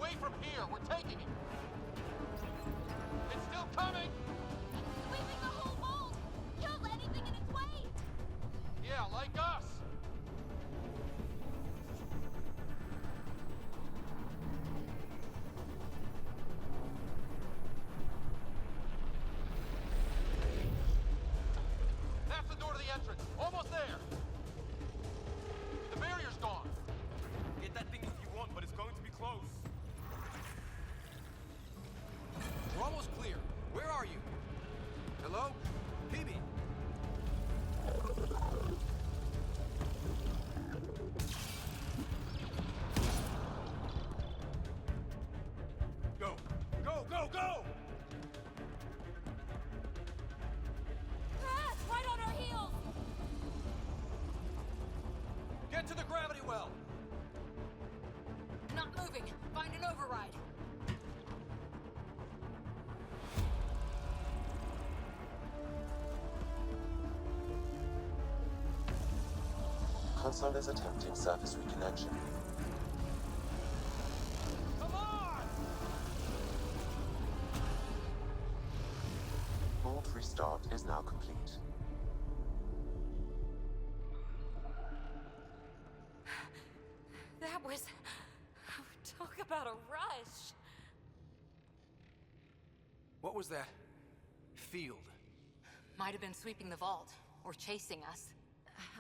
away from here. We're taking it. It's still coming. Sweeping the whole vault. Kill anything in its way. Yeah, like us. That's the door to the entrance. Almost there. The barrier's gone. Get that thing if you want, but it's going to be close. We're almost clear. Where are you? Hello? PB? Go! Go, go, go! Ah, right on our heels. Get to the gravity well! Not moving. Find an override. Console is attempting surface reconnection. Come on! Vault restart is now complete. That was... Talk about a rush. What was that? Field. Might have been sweeping the vault, or chasing us.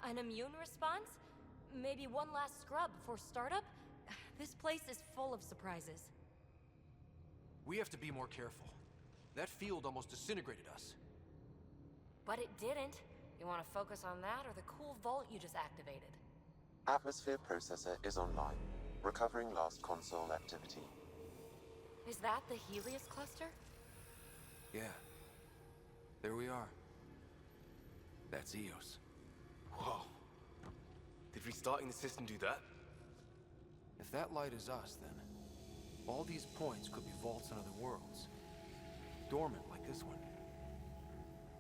An immune response? Maybe one last scrub before startup? This place is full of surprises. We have to be more careful. That field almost disintegrated us. But it didn't. You want to focus on that or the cool vault you just activated? Atmosphere processor is online, recovering last console activity. Is that the Helios cluster? Yeah. There we are. That's Eos. Whoa. Did restarting the system do that? If that light is us, then all these points could be vaults in other worlds. Dormant like this one.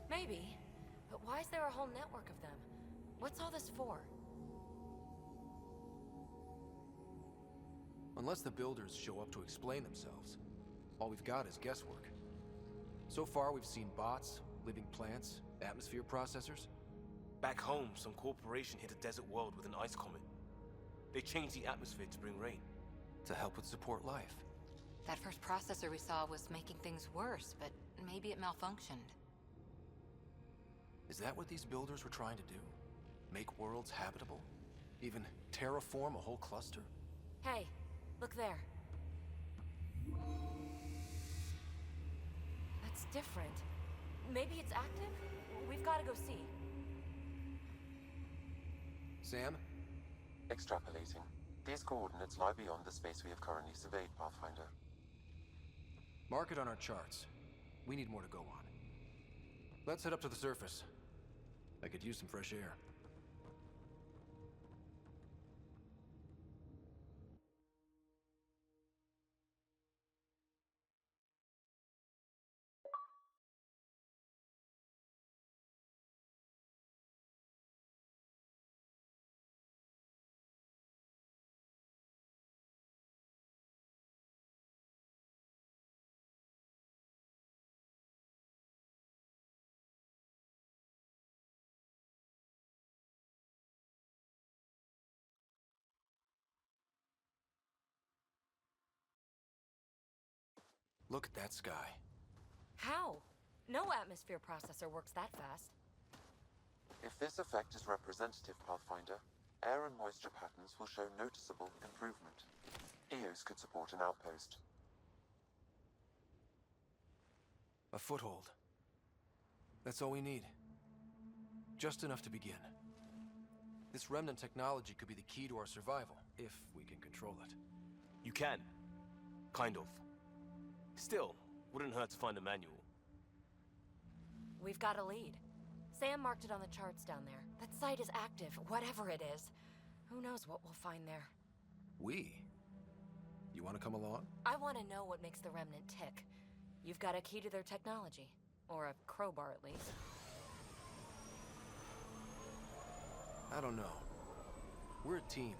Maybe. But why is there a whole network of them? What's all this for? Unless the builders show up to explain themselves, all we've got is guesswork. So far, we've seen bots, living plants, atmosphere processors. Back home, some corporation hit a desert world with an ice comet. They changed the atmosphere to bring rain. To help with support life. That first processor we saw was making things worse, but maybe it malfunctioned. Is that what these builders were trying to do? Make worlds habitable? Even terraform a whole cluster? Hey, look there. That's different. Maybe it's active? We've got to go see. Sam? Extrapolating. These coordinates lie beyond the space we have currently surveyed, Pathfinder. Mark it on our charts. We need more to go on. Let's head up to the surface. I could use some fresh air. Look at that sky. How? No atmosphere processor works that fast. If this effect is representative, Pathfinder, air and moisture patterns will show noticeable improvement. Eos could support an outpost. A foothold. That's all we need. Just enough to begin. This remnant technology could be the key to our survival, if we can control it. You can. Kind of. Still, wouldn't hurt to find a manual. We've got a lead. Sam marked it on the charts down there. That site is active, whatever it is. Who knows what we'll find there. We? You want to come along? I want to know what makes the Remnant tick. You've got a key to their technology. Or a crowbar, at least. I don't know. We're a team.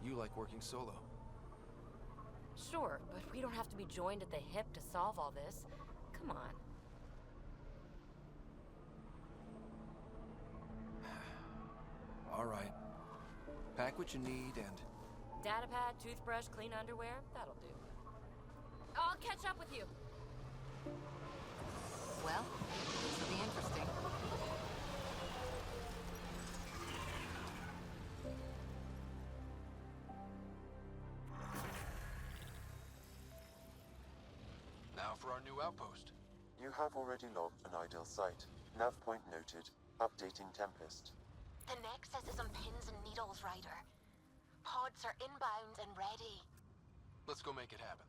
You like working solo. Sure, but we don't have to be joined at the hip to solve all this. Come on. All right. Pack what you need and... Datapad, toothbrush, clean underwear, that'll do. I'll catch up with you. Well, this will be interesting. Now for our new outpost. You have already logged an ideal site. Nav point noted. Updating Tempest. The Nexus is on pins and needles, Ryder. Pods are inbound and ready. Let's go make it happen.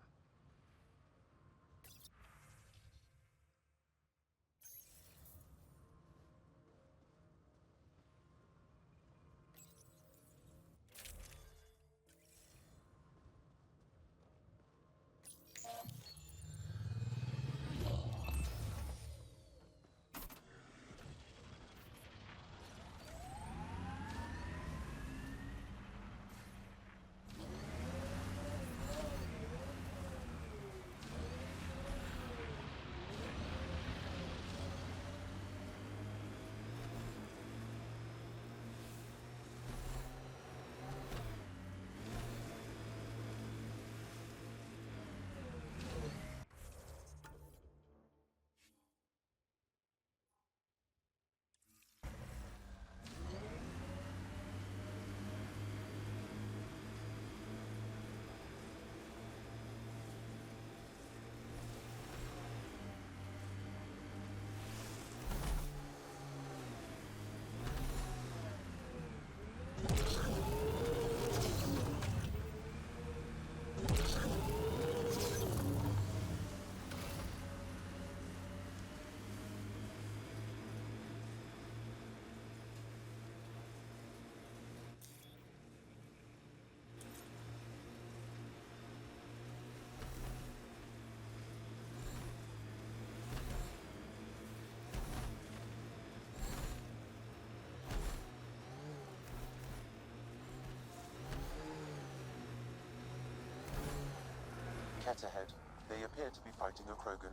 Cat ahead. They appear to be fighting a Krogan.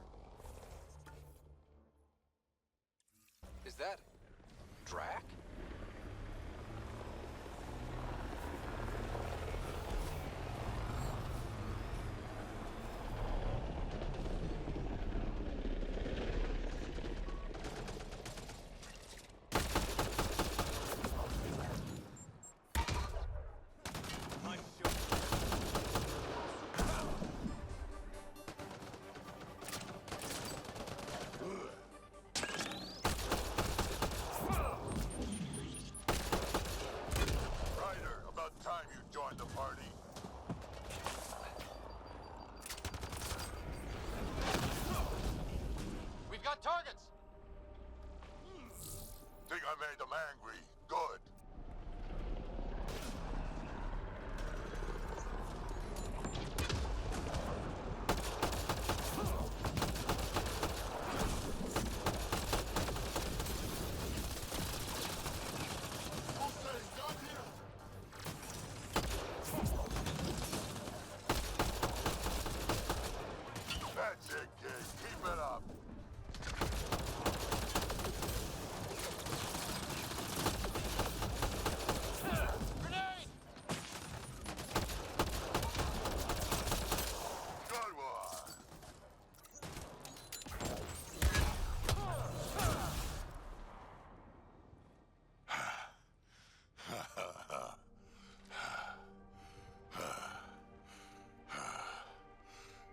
Is that... Drac? Targets! Think I made them angry. Good. That's it, kid. Keep it up. Grenade! Good one.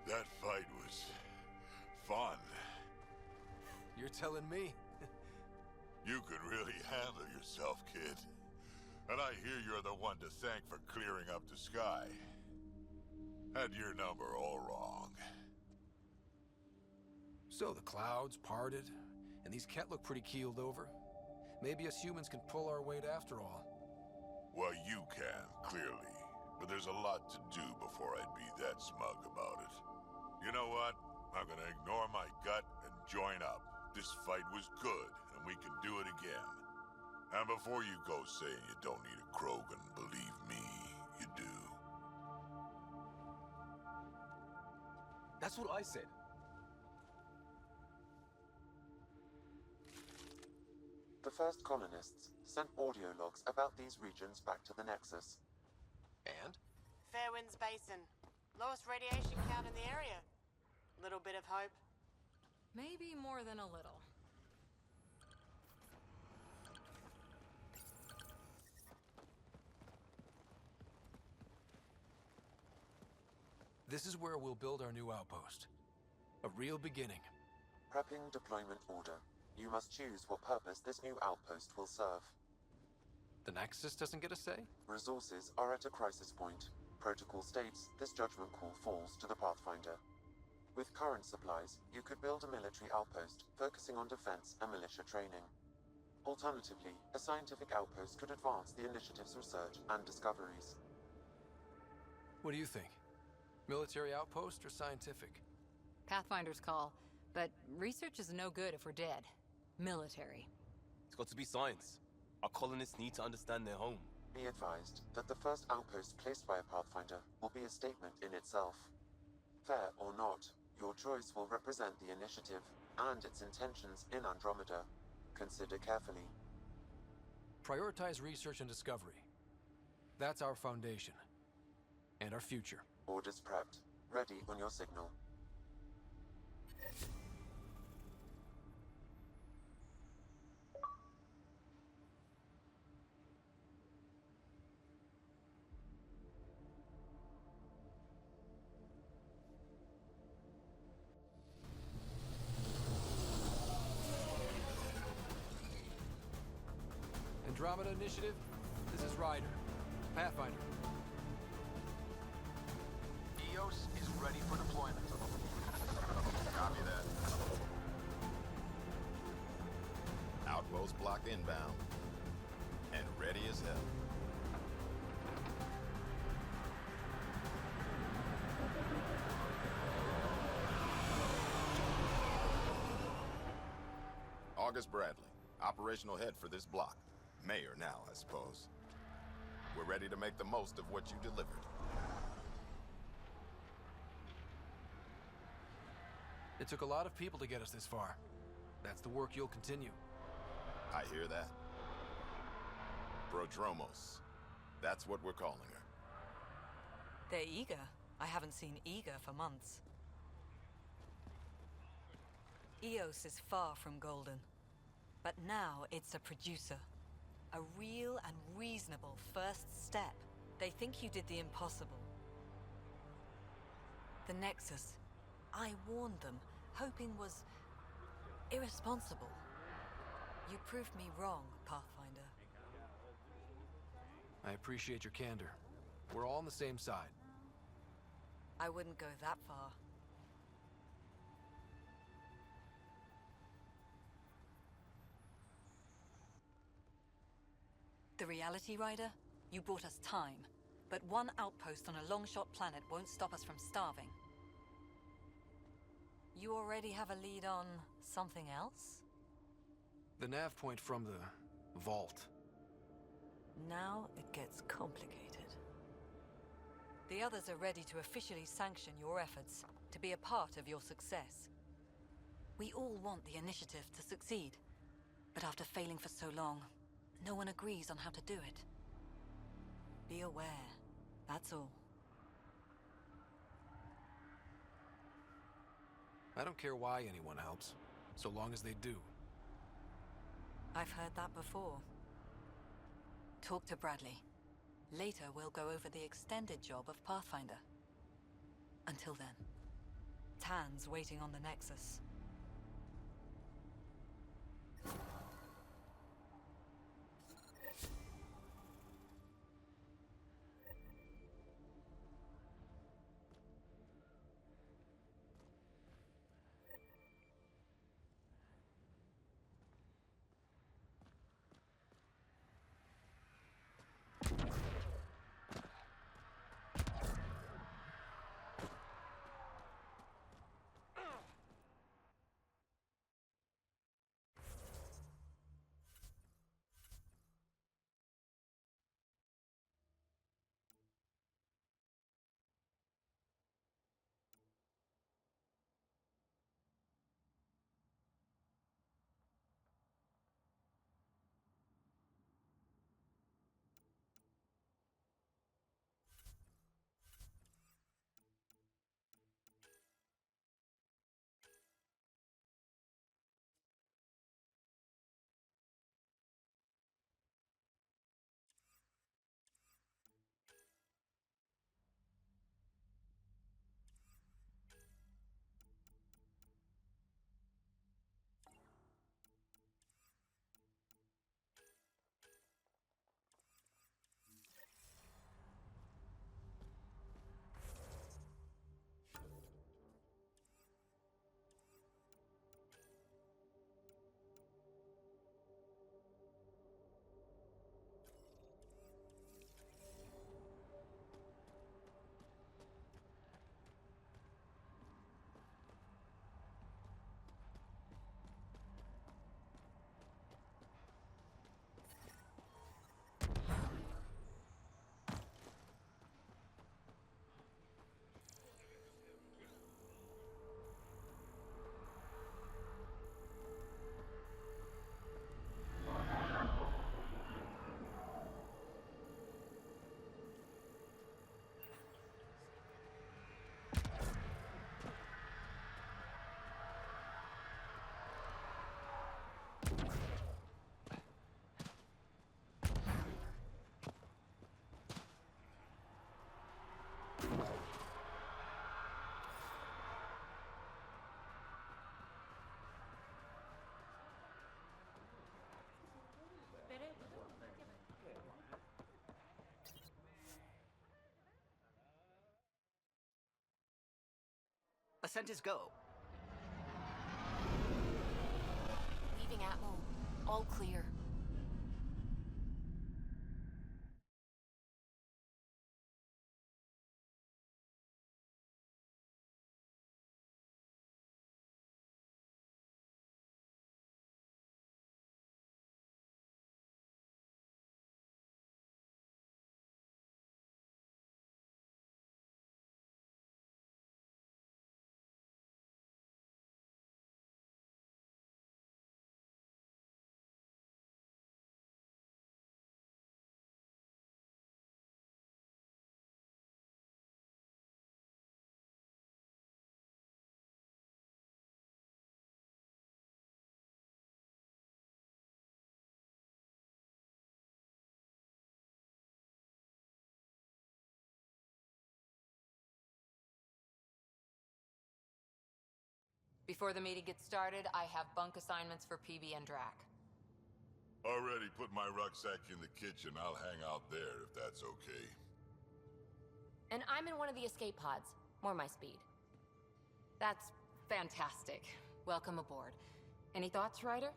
That fight was fun. You're telling me? You could really handle yourself, kid. And I hear you're the one to thank for clearing up the sky. Had your number all wrong. So the clouds parted, and these Ket look pretty keeled over. Maybe us humans can pull our weight after all. Well, you can, clearly. But there's a lot to do before I'd be that smug about it. You know what? I'm gonna ignore my gut and join up. This fight was good, and we can do it again. And before you go saying you don't need a Krogan, believe me, you do. That's what I said. The first colonists sent audio logs about these regions back to the Nexus. And? Fairwinds Basin. Lowest radiation count in the area. Little bit of hope. Maybe more than a little. This is where we'll build our new outpost. A real beginning. Prepping deployment order. You must choose what purpose this new outpost will serve. The Nexus doesn't get a say? Resources are at a crisis point. Protocol states this judgment call falls to the Pathfinder. With current supplies, you could build a military outpost focusing on defense and militia training. Alternatively, a scientific outpost could advance the initiative's research and discoveries. What do you think? Military outpost or scientific? Pathfinder's call, but research is no good if we're dead. Military. It's got to be science. Our colonists need to understand their home. Be advised that the first outpost placed by a Pathfinder will be a statement in itself. Fair or not, your choice will represent the initiative and its intentions in Andromeda. Consider carefully. Prioritize research and discovery. That's our foundation. And our future. Orders prepped. Ready on your signal. Andromeda Initiative, this is Ryder. Pathfinder. EOS is ready for deployment. Copy that. Outpost block inbound. And ready as hell. August Bradley, operational head for this block. Mayor now, I suppose. We're ready to make the most of what you delivered. It took a lot of people to get us this far. That's the work you'll continue. I hear that. Prodromos. That's what we're calling her. They're eager. I haven't seen eager for months. EOS is far from golden. But now it's a producer. A real and reasonable first step. They think you did the impossible. The Nexus. I warned them, hoping was irresponsible. You proved me wrong, Pathfinder. I appreciate your candor. We're all on the same side. I wouldn't go that far. The Reality Rider? You bought us time. But one outpost on a long-shot planet won't stop us from starving. You already have a lead on something else? The nav point from the vault. Now it gets complicated. The others are ready to officially sanction your efforts, to be a part of your success. We all want the initiative to succeed, but after failing for so long, no one agrees on how to do it. Be aware, that's all. I don't care why anyone helps, so long as they do. I've heard that before. Talk to Bradley. Later, we'll go over the extended job of Pathfinder. Until then, Tan's waiting on the Nexus. Ascent is go. Leaving Atmo. All clear. Before the meeting gets started, I have bunk assignments for PB and Drac. Already put my rucksack in the kitchen. I'll hang out there if that's okay. And I'm in one of the escape pods. More my speed. That's fantastic. Welcome aboard. Any thoughts, Ryder?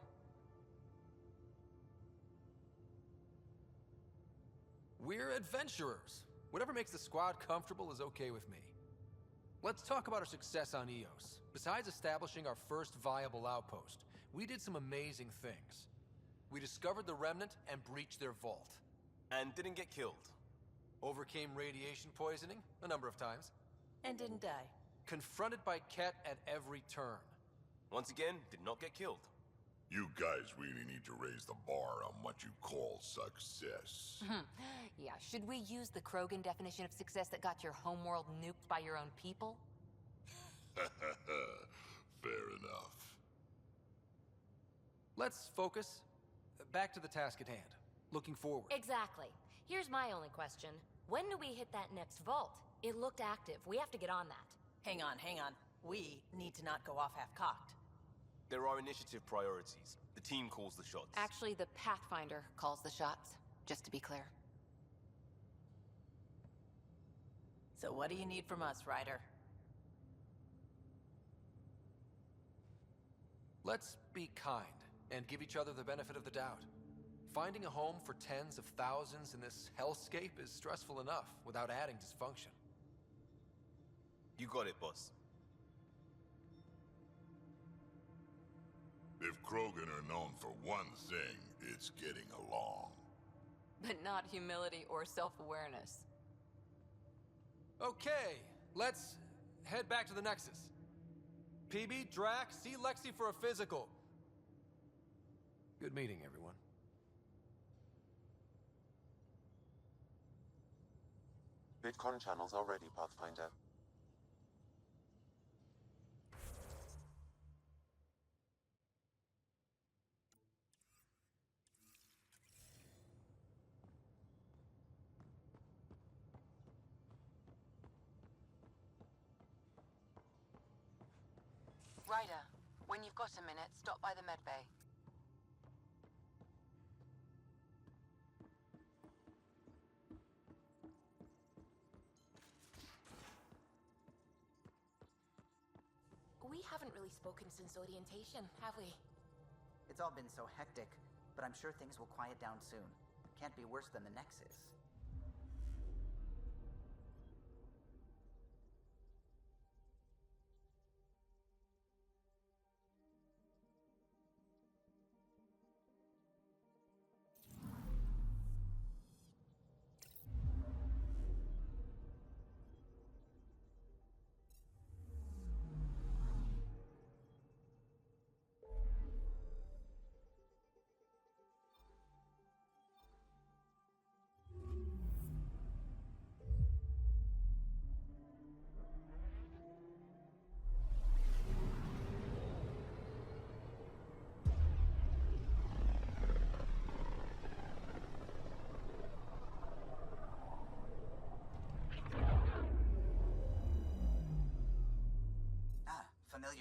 We're adventurers. Whatever makes the squad comfortable is okay with me. Let's talk about our success on Eos. Besides establishing our first viable outpost, we did some amazing things. We discovered the Remnant and breached their vault. And didn't get killed. Overcame radiation poisoning a number of times. And didn't die. Confronted by Ket at every turn. Once again, did not get killed. You guys really need to raise the bar on what you call success. Yeah, should we use the Krogan definition of success that got your homeworld nuked by your own people? Fair enough. Let's focus. Back to the task at hand. Looking forward. Exactly. Here's my only question. When do we hit that next vault? It looked active. We have to get on that. Hang on, hang on. We need to not go off half-cocked. There are initiative priorities. The team calls the shots. Actually, the Pathfinder calls the shots, just to be clear. So what do you need from us, Ryder? Let's be kind and give each other the benefit of the doubt. Finding a home for tens of thousands in this hellscape is stressful enough without adding dysfunction. You got it, boss. If Krogan are known for one thing, it's getting along. But not humility or self-awareness. Okay, let's head back to the Nexus. PB, Drac, see Lexi for a physical. Good meeting, everyone. VidCon channels are ready, Pathfinder. Ryder, when you've got a minute, stop by the medbay. We haven't really spoken since orientation, have we? It's all been so hectic, but I'm sure things will quiet down soon. Can't be worse than the Nexus.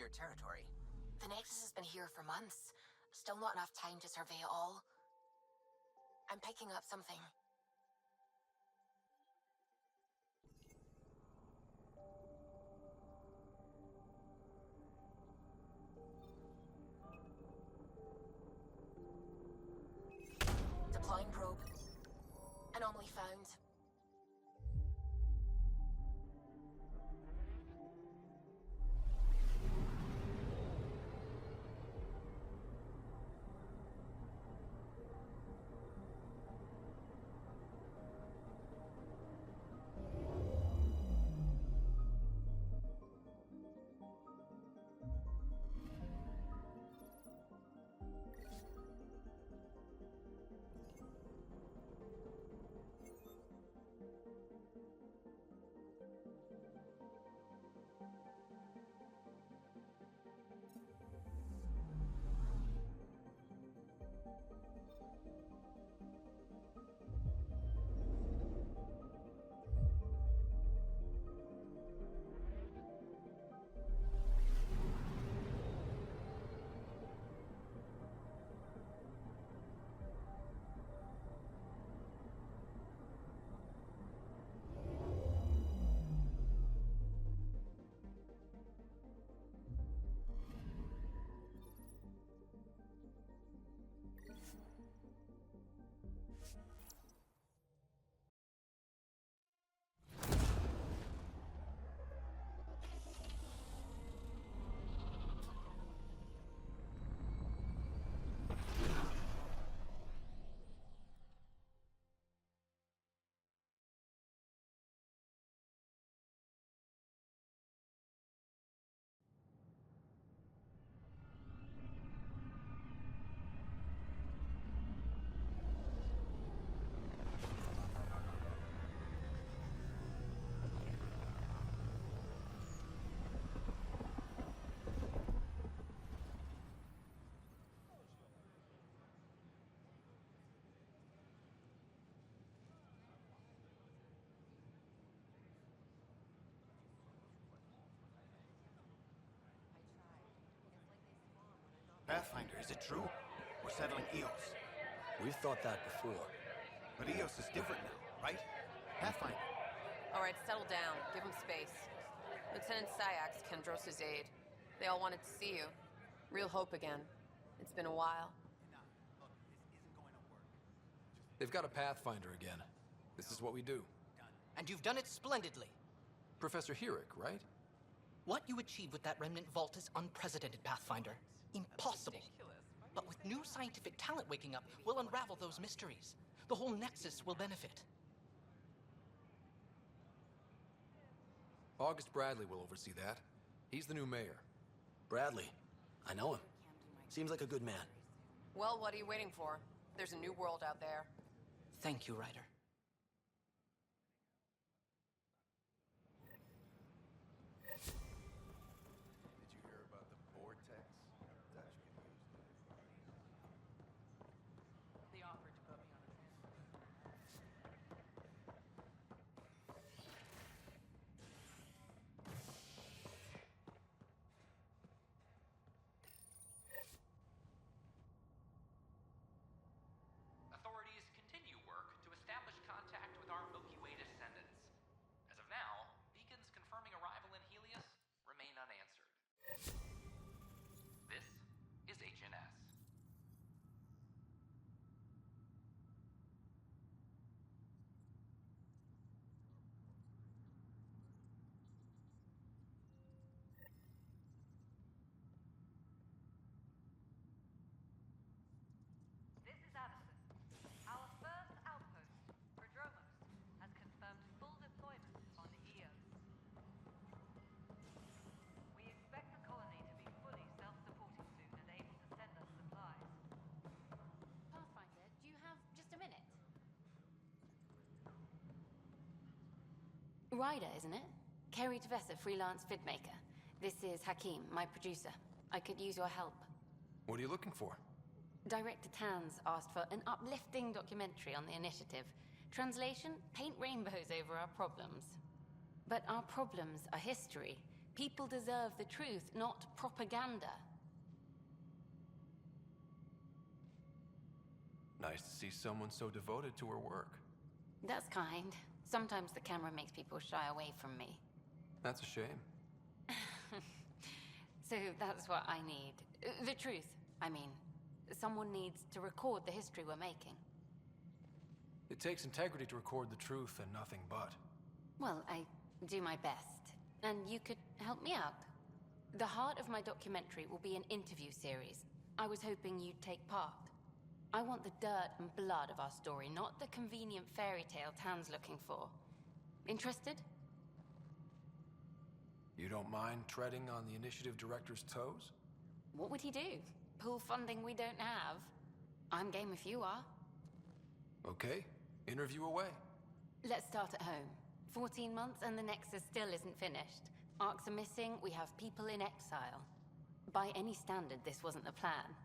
your territory. The Nexus has been here for months. Still not enough time to survey it all. I'm picking up something. Deploying probe. Anomaly found. Pathfinder, is it true? We're settling Eos. We've thought that before. But Eos is different now, right? Pathfinder. All right, settle down. Give him space. Lieutenant Syax, Kendros' aide. They all wanted to see you. Real hope again. It's been a while. They've got a Pathfinder again. This is what we do. And you've done it splendidly. Professor Herrick, right? What you achieved with that remnant vault is unprecedented, Pathfinder. Impossible. But with new scientific talent waking up, we'll unravel those mysteries. The whole Nexus will benefit. August Bradley will oversee that. He's the new mayor. Bradley. I know him. Seems like a good man. Well, what are you waiting for? There's a new world out there. Thank you, Ryder. Authorities continue work to establish contact with our Milky Way descendants. As of now, beacons confirming arrival in Helios remain unanswered. This is HNS. This is Addison. Our first outpost, Andromeda, has confirmed full deployment on Eos. We expect the colony to be fully self-supporting soon and able to send us supplies. Pathfinder, do you have just a minute? Ryder, isn't it? Kerry Tvessa, freelance vidmaker. This is Hakim, my producer. I could use your help. What are you looking for? Director Tans asked for an uplifting documentary on the initiative. Translation, paint rainbows over our problems. But our problems are history. People deserve the truth, not propaganda. Nice to see someone so devoted to her work. That's kind. Sometimes the camera makes people shy away from me. That's a shame. So that's what I need. The truth, I mean. Someone needs to record the history we're making. It takes integrity to record the truth and nothing but. Well, I do my best. And you could help me out. The heart of my documentary will be an interview series. I was hoping you'd take part. I want the dirt and blood of our story, not the convenient fairy tale Tan's looking for. Interested? You don't mind treading on the initiative director's toes? What would he do? Pull funding we don't have? I'm game if you are. Okay, interview away. Let's start at home. 14 months and the Nexus still isn't finished. Arcs are missing, we have people in exile. By any standard, this wasn't the plan.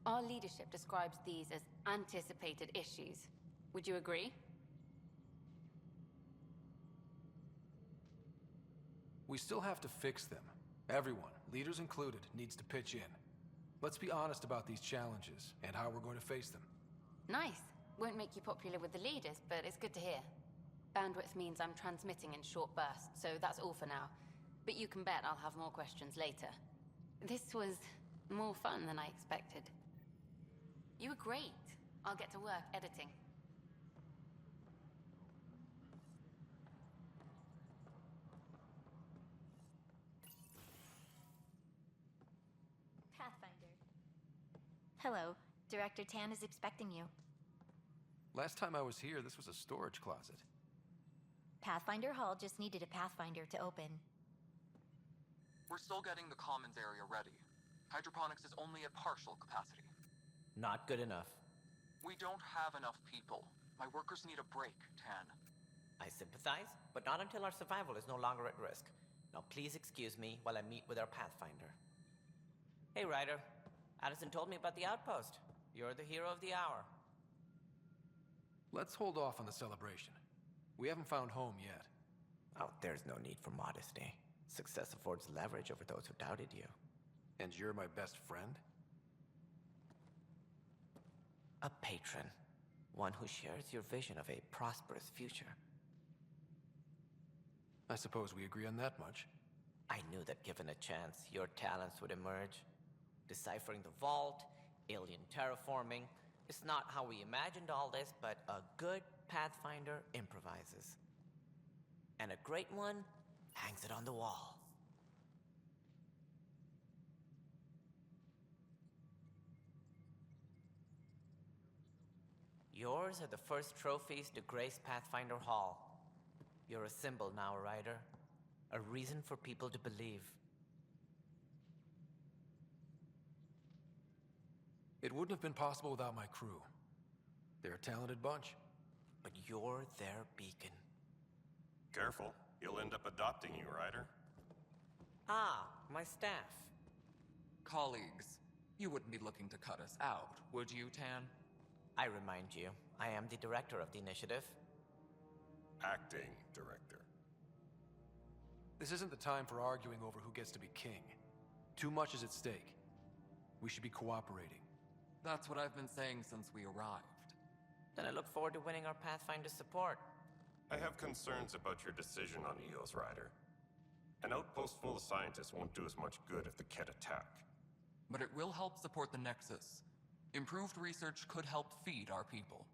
Our leadership describes these as anticipated issues. Would you agree? We still have to fix them. Everyone, leaders included, needs to pitch in. Let's be honest about these challenges and how we're going to face them. Nice. Won't make you popular with the leaders, but it's good to hear. Bandwidth means I'm transmitting in short bursts, so that's all for now. But you can bet I'll have more questions later. This was more fun than I expected. You were great. I'll get to work editing. Pathfinder. Hello. Director Tan is expecting you. Last time I was here, this was a storage closet. Pathfinder Hall just needed a Pathfinder to open. We're still getting the commons area ready. Hydroponics is only at partial capacity. Not good enough. We don't have enough people. My workers need a break, Tan. I sympathize, but not until our survival is no longer at risk. Now please excuse me while I meet with our Pathfinder. Hey, Ryder. Addison told me about the outpost. You're the hero of the hour. Let's hold off on the celebration. We haven't found home yet. Oh, there's no need for modesty. Success affords leverage over those who doubted you. And you're my best friend? A patron. One who shares your vision of a prosperous future. I suppose we agree on that much. I knew that given a chance, your talents would emerge. Deciphering the vault, alien terraforming. It's not how we imagined all this, but a good Pathfinder improvises. And a great one hangs it on the wall. Yours are the first trophies to grace Pathfinder Hall. You're a symbol now, Ryder. A reason for people to believe. It wouldn't have been possible without my crew. They're a talented bunch. But you're their beacon. Careful. You'll end up adopting you, Ryder. Ah, my staff. Colleagues, you wouldn't be looking to cut us out, would you, Tan? I remind you, I am the director of the initiative. Acting director. This isn't the time for arguing over who gets to be king. Too much is at stake. We should be cooperating. That's what I've been saying since we arrived. Then I look forward to winning our Pathfinder support. I have concerns about your decision on Eos, Ryder. An outpost full of scientists won't do as much good if the Kett attack. But it will help support the Nexus. Improved research could help feed our people.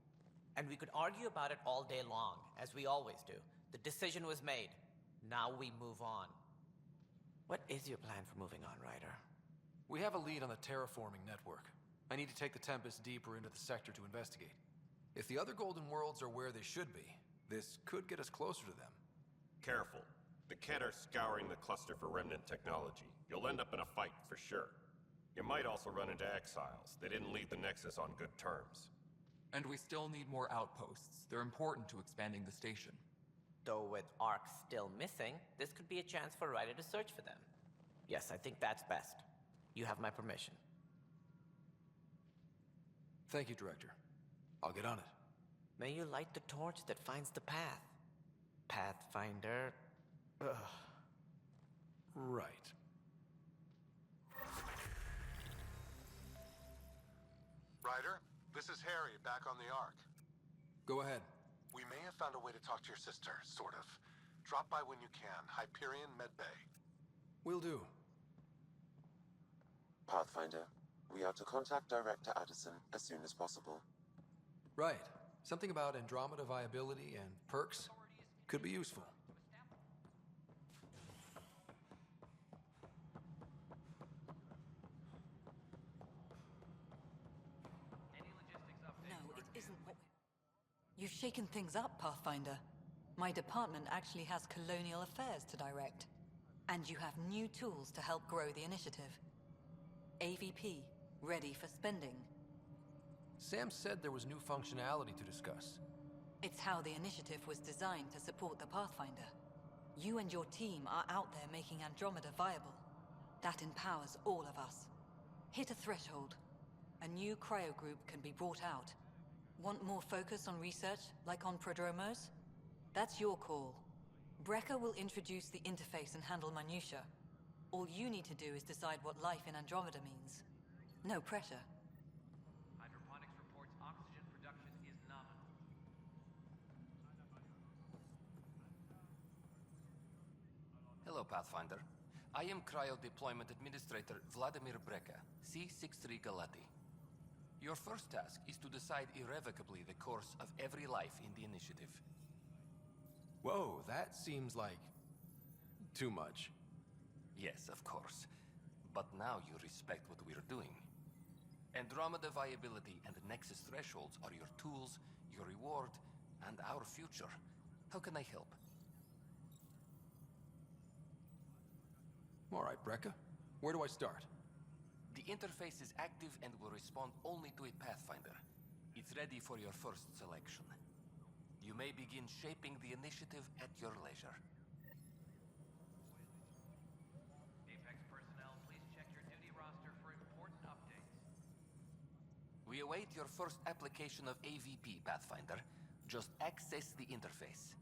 And we could argue about it all day long, as we always do. The decision was made. Now we move on. What is your plan for moving on, Ryder? We have a lead on the terraforming network. I need to take the Tempest deeper into the sector to investigate. If the other Golden Worlds are where they should be, this could get us closer to them. Careful. The Kett are scouring the cluster for remnant technology. You'll end up in a fight for sure. You might also run into exiles. They didn't leave the Nexus on good terms. And we still need more outposts. They're important to expanding the station. Though with Ark still missing, this could be a chance for Ryder to search for them. Yes, I think that's best. You have my permission. Thank you, Director. I'll get on it. May you light the torch that finds the path. Pathfinder... Ugh. Right. This is Harry, back on the Ark. Go ahead. We may have found a way to talk to your sister, sort of. Drop by when you can. Hyperion Medbay. Will do. Pathfinder, we are to contact Director Addison as soon as possible. Right. Something about Andromeda viability and perks could be useful. No, it isn't what... You've shaken things up, Pathfinder. My department actually has colonial affairs to direct. And you have new tools to help grow the initiative. AVP, ready for spending. Sam said there was new functionality to discuss. It's how the initiative was designed to support the Pathfinder. You and your team are out there making Andromeda viable. That empowers all of us. Hit a threshold. A new cryo group can be brought out. Want more focus on research, like on prodromos? That's your call. Brecker will introduce the interface and handle minutiae. All you need to do is decide what life in Andromeda means. No pressure. Hydroponics reports oxygen production is nominal. Hello, Pathfinder. I am Cryo Deployment Administrator Vladimir Brecker, C-63 Galati. Your first task is to decide irrevocably the course of every life in the initiative. Whoa, that seems like... too much. Yes, of course. But now you respect what we're doing. Andromeda viability and Nexus thresholds are your tools, your reward, and our future. How can I help? All right, Brekka. Where do I start? The interface is active and will respond only to a Pathfinder. It's ready for your first selection. You may begin shaping the initiative at your leisure. Apex personnel, please check your duty roster for important updates. We await your first application of AVP, Pathfinder. Just access the interface.